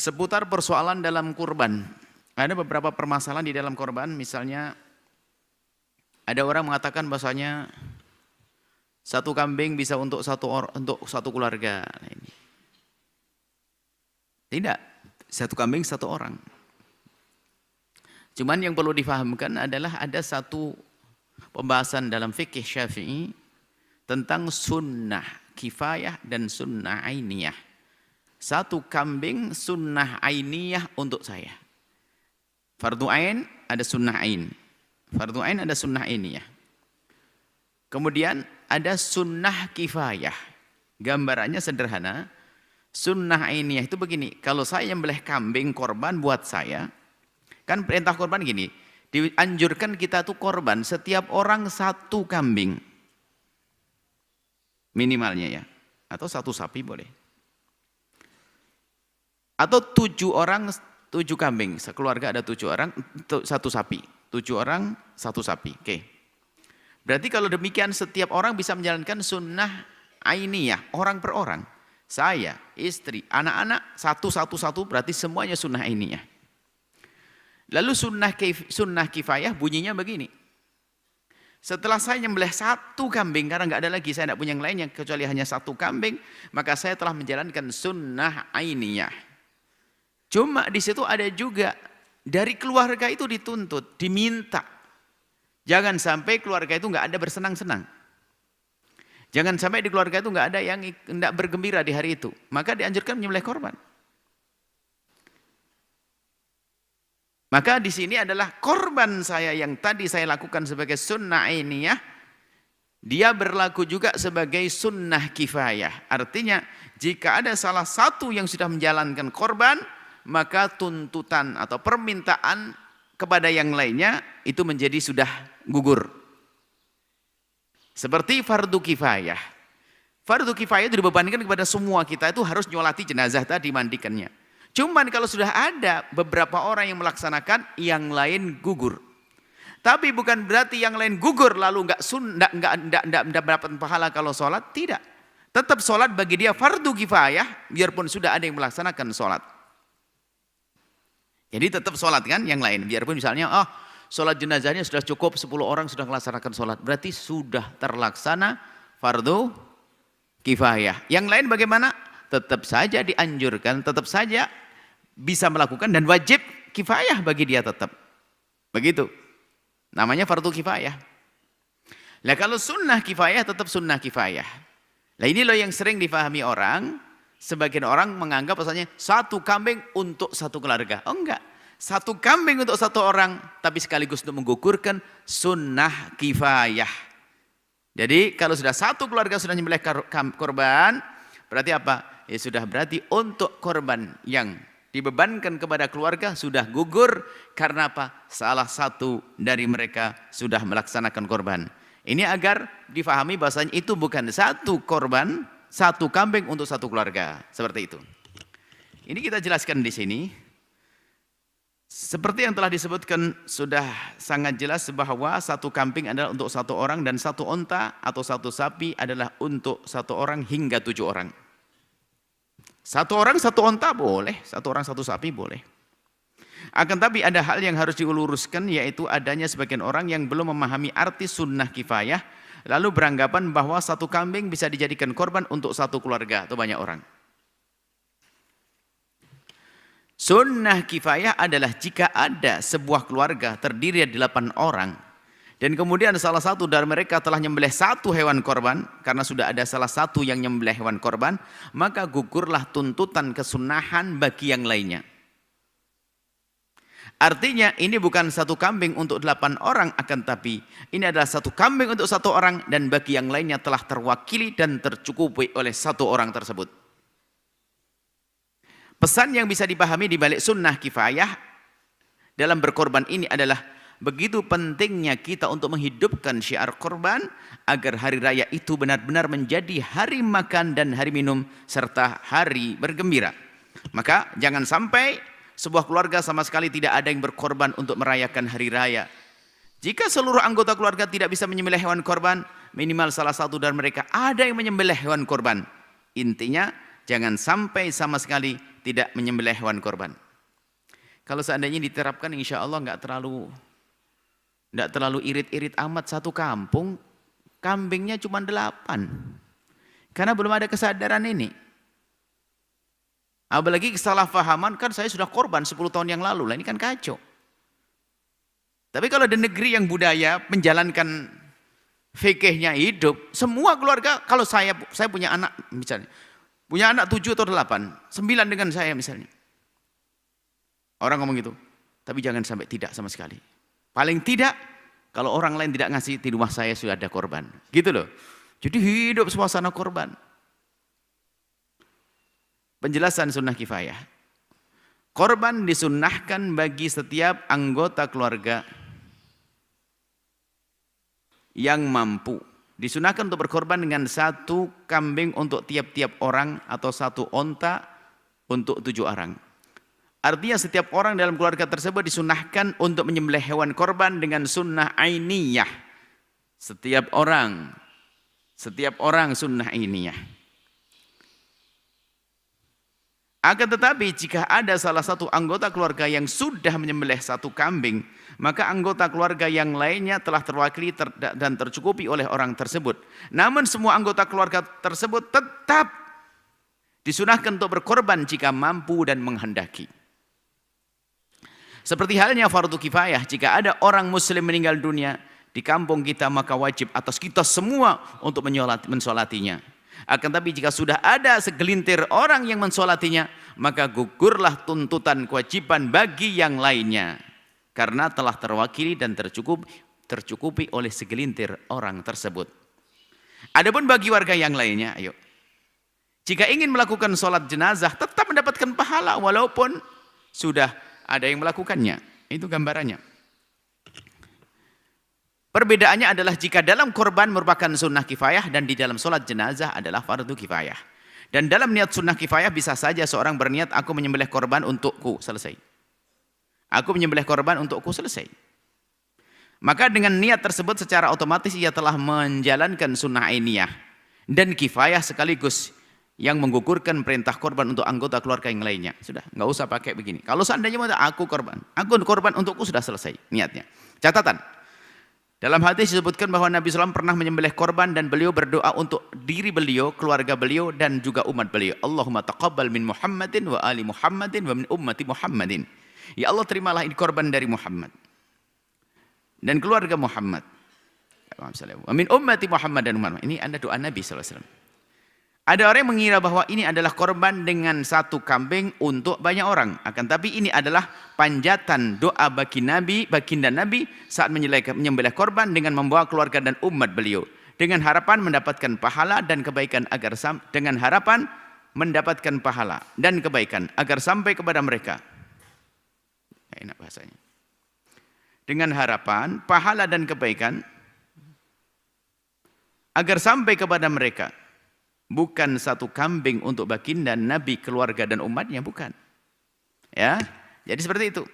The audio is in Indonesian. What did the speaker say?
seputar persoalan dalam kurban. Ada beberapa permasalahan di dalam kurban, misalnya ada orang mengatakan bahasanya satu kambing bisa untuk satu keluarga. Nah, ini. Tidak, satu kambing satu orang. Cuman yang perlu difahamkan adalah ada satu pembahasan dalam fikih Syafi'i tentang sunnah kifayah dan sunnah ainiyah. Satu kambing sunnah ainiyah untuk saya. Fardu ain ada sunnah ain. Fardu ain ada sunnah ainiyah. Kemudian ada sunnah kifayah. Gambarannya sederhana. Sunnah ainiyah itu begini. Kalau saya nyembelih kambing korban buat saya, kan perintah korban gini. Dianjurkan kita tuh korban setiap orang satu kambing. Minimalnya ya. Atau satu sapi boleh. Atau 7 orang 7 kambing, sekeluarga ada 7 orang, satu sapi. 7 orang, satu sapi. Oke. Berarti kalau demikian setiap orang bisa menjalankan sunnah ainiyah, orang per orang. Saya, istri, anak-anak, satu berarti semuanya sunnah ainiyah. Lalu sunnah kifayah bunyinya begini. Setelah saya nyembelih satu kambing, karena nggak ada lagi, saya tidak punya yang lainnya kecuali hanya satu kambing, maka saya telah menjalankan sunnah ainiyah. Cuma di situ ada juga dari keluarga itu dituntut, diminta. Jangan sampai keluarga itu nggak ada bersenang-senang. Jangan sampai di keluarga itu nggak ada yang tidak bergembira di hari itu. Maka dianjurkan menyembelih korban. Maka di sini adalah korban saya yang tadi saya lakukan sebagai sunnah ainiyah. Dia berlaku juga sebagai sunnah kifayah. Artinya jika ada salah satu yang sudah menjalankan korban, maka tuntutan atau permintaan kepada yang lainnya itu menjadi sudah gugur. Seperti fardu kifayah. Fardu kifayah itu dibebankan kepada semua kita itu harus nyolati jenazah tadi, mandikannya. Cuman kalau sudah ada beberapa orang yang melaksanakan, yang lain gugur. Tapi bukan berarti yang lain gugur lalu enggak dapat pahala kalau sholat, tidak. Tetap sholat bagi dia fardu kifayah, biarpun sudah ada yang melaksanakan sholat. Jadi tetap sholat kan yang lain. Biarpun misalnya, sholat jenazahnya sudah cukup, 10 orang sudah melaksanakan sholat. Berarti sudah terlaksana fardu kifayah. Yang lain bagaimana? Tetap saja dianjurkan, tetap saja bisa melakukan dan wajib kifayah bagi dia tetap. Begitu. Namanya fardu kifayah. Nah kalau sunnah kifayah tetap sunnah kifayah. Nah ini loh yang sering difahami orang. Sebagian orang menganggap misalnya satu kambing untuk satu keluarga. Oh enggak. Satu kambing untuk satu orang. Tapi sekaligus untuk menggugurkan sunnah kifayah. Jadi kalau sudah satu keluarga sudah menyembelih korban. Berarti apa? Ya sudah berarti untuk korban yang dibebankan kepada keluarga sudah gugur. Karena apa? Salah satu dari mereka sudah melaksanakan korban. Ini agar difahami bahasanya itu bukan satu korban. Satu kambing untuk satu keluarga, seperti itu. Ini kita jelaskan di sini. Seperti yang telah disebutkan sudah sangat jelas bahwa satu kambing adalah untuk satu orang dan satu onta atau satu sapi adalah untuk satu orang hingga 7 orang. Satu orang satu onta boleh, satu orang satu sapi boleh. Akan tapi ada hal yang harus diluruskan, yaitu adanya sebagian orang yang belum memahami arti sunnah kifayah. Lalu beranggapan bahwa satu kambing bisa dijadikan korban untuk satu keluarga atau banyak orang. Sunnah kifayah adalah jika ada sebuah keluarga terdiri dari 8 orang. Dan kemudian salah satu dari mereka telah nyembelih satu hewan korban. Karena sudah ada salah satu yang nyembelih hewan korban. Maka gugurlah tuntutan kesunahan bagi yang lainnya. Artinya ini bukan satu kambing untuk 8 orang, akan tapi ini adalah satu kambing untuk satu orang dan bagi yang lainnya telah terwakili dan tercukupi oleh satu orang tersebut. Pesan yang bisa dipahami di balik sunnah kifayah dalam berkorban ini adalah begitu pentingnya kita untuk menghidupkan syiar korban agar hari raya itu benar-benar menjadi hari makan dan hari minum serta hari bergembira. Maka jangan sampai sebuah keluarga sama sekali tidak ada yang berkorban untuk merayakan hari raya. Jika seluruh anggota keluarga tidak bisa menyembelih hewan korban, minimal salah satu dari mereka ada yang menyembelih hewan korban. Intinya jangan sampai sama sekali tidak menyembelih hewan korban. Kalau seandainya diterapkan, insya Allah nggak terlalu irit-irit amat satu kampung, kambingnya cuma 8. Karena belum ada kesadaran ini. Apalagi kesalahpahaman, kan saya sudah korban 10 tahun yang lalu, lah ini kan kacau. Tapi kalau di negeri yang budaya menjalankan fikihnya hidup, semua keluarga, kalau saya punya anak misalnya, punya anak 7 atau 8, 9 dengan saya misalnya. Orang ngomong gitu, tapi jangan sampai tidak sama sekali. Paling tidak, kalau orang lain tidak ngasih, di rumah saya sudah ada korban. Gitu loh. Jadi hidup suasana korban. Penjelasan sunnah kifayah. Korban disunnahkan bagi setiap anggota keluarga yang mampu. Disunahkan untuk berkorban dengan 1 kambing untuk tiap-tiap orang atau 1 onta untuk 7 orang. Artinya setiap orang dalam keluarga tersebut disunahkan untuk menyembelih hewan korban dengan sunnah ainiyah. Setiap orang sunnah ainiyah. Akan tetapi jika ada salah satu anggota keluarga yang sudah menyembelih 1 kambing, maka anggota keluarga yang lainnya telah terwakili dan tercukupi oleh orang tersebut. Namun semua anggota keluarga tersebut tetap disunahkan untuk berkorban jika mampu dan menghendaki. Seperti halnya fardu kifayah, jika ada orang muslim meninggal dunia di kampung kita, maka wajib atas kita semua untuk mensolatinya. Akan tapi jika sudah ada segelintir orang yang mensolatinya, maka gugurlah tuntutan kewajiban bagi yang lainnya, karena telah terwakili dan tercukupi oleh segelintir orang tersebut. Adapun bagi warga yang lainnya, ayo, jika ingin melakukan sholat jenazah tetap mendapatkan pahala walaupun sudah ada yang melakukannya. Itu gambarannya. Perbedaannya adalah jika dalam korban merupakan sunnah kifayah dan di dalam sholat jenazah adalah fardu kifayah. Dan dalam niat sunnah kifayah bisa saja seorang berniat, aku menyembelih korban untukku, selesai. Aku menyembelih korban untukku, selesai. Maka dengan niat tersebut secara otomatis ia telah menjalankan sunnah ainiyah dan kifayah sekaligus, yang menggugurkan perintah korban untuk anggota keluarga yang lainnya. Sudah, nggak usah pakai begini. Kalau seandainya aku korban untukku, sudah selesai niatnya. Catatan, dalam hadis disebutkan bahwa Nabi SAW pernah menyembelih korban dan beliau berdoa untuk diri beliau, keluarga beliau, dan juga umat beliau. Allahumma taqabbal min Muhammadin wa ali Muhammadin wa min ummati Muhammadin. Ya Allah, terimalah ini korban dari Muhammad dan keluarga Muhammad. Wa min ummati Muhammad dan umat. Ini ada doa Nabi SAW. Ada orang yang mengira bahwa ini adalah korban dengan 1 kambing untuk banyak orang. Akan tapi ini adalah panjatan doa bagi Nabi, baginda Nabi saat menyembelih korban dengan membawa keluarga dan umat beliau, dengan harapan mendapatkan pahala dan kebaikan agar sampai kepada mereka. Enak bahasanya. Dengan harapan pahala dan kebaikan agar sampai kepada mereka. Bukan 1 kambing untuk baginda Nabi, keluarga dan umatnya, bukan. Ya, jadi seperti itu.